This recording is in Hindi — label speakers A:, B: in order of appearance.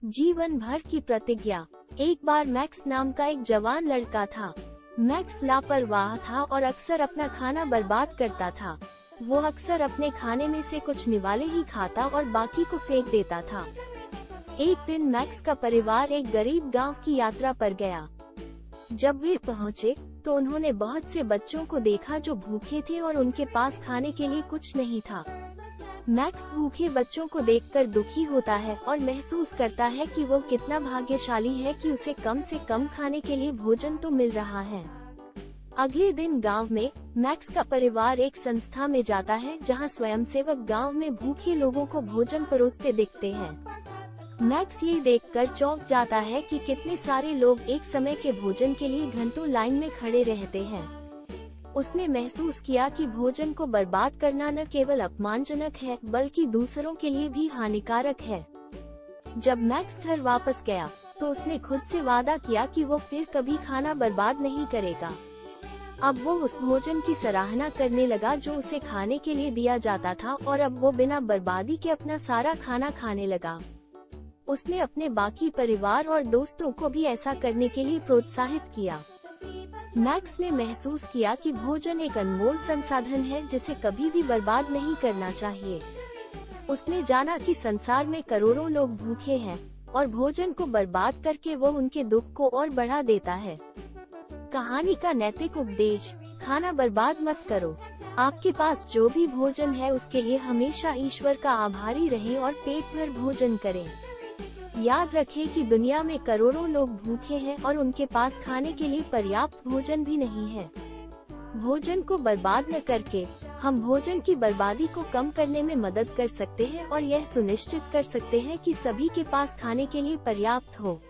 A: जीवन भर की प्रतिज्ञा। एक बार मैक्स नाम का एक जवान लड़का था। मैक्स लापरवाह था और अक्सर अपना खाना बर्बाद करता था। वो अक्सर अपने खाने में से कुछ निवाले ही खाता और बाकी को फेंक देता था। एक दिन मैक्स का परिवार एक गरीब गांव की यात्रा पर गया। जब वे पहुंचे तो उन्होंने बहुत से बच्चों को देखा जो भूखे थे और उनके पास खाने के लिए कुछ नहीं था। मैक्स भूखे बच्चों को देखकर दुखी होता है और महसूस करता है कि वो कितना भाग्यशाली है कि उसे कम से कम खाने के लिए भोजन तो मिल रहा है। अगले दिन गांव में मैक्स का परिवार एक संस्था में जाता है जहां स्वयंसेवक गांव में भूखे लोगों को भोजन परोसते दिखते हैं। मैक्स ये देखकर चौंक जाता है कि कितने सारे लोग एक समय के भोजन के लिए घंटों लाइन में खड़े रहते हैं। उसने महसूस किया कि भोजन को बर्बाद करना न केवल अपमानजनक है बल्कि दूसरों के लिए भी हानिकारक है। जब मैक्स घर वापस गया तो उसने खुद से वादा किया कि वो फिर कभी खाना बर्बाद नहीं करेगा। अब वो उस भोजन की सराहना करने लगा जो उसे खाने के लिए दिया जाता था और अब वो बिना बर्बादी के अपना सारा खाना खाने लगा। उसने अपने बाकी परिवार और दोस्तों को भी ऐसा करने के लिए प्रोत्साहित किया। मैक्स ने महसूस किया कि भोजन एक अनमोल संसाधन है जिसे कभी भी बर्बाद नहीं करना चाहिए। उसने जाना कि संसार में करोड़ों लोग भूखे हैं और भोजन को बर्बाद करके वो उनके दुख को और बढ़ा देता है। कहानी का नैतिक उपदेश: खाना बर्बाद मत करो। आपके पास जो भी भोजन है उसके लिए हमेशा ईश्वर का आभारी रहें और पेट भर भोजन करें। याद रखें कि दुनिया में करोड़ों लोग भूखे हैं और उनके पास खाने के लिए पर्याप्त भोजन भी नहीं है। भोजन को बर्बाद न करके हम भोजन की बर्बादी को कम करने में मदद कर सकते हैं और यह सुनिश्चित कर सकते हैं कि सभी के पास खाने के लिए पर्याप्त हो।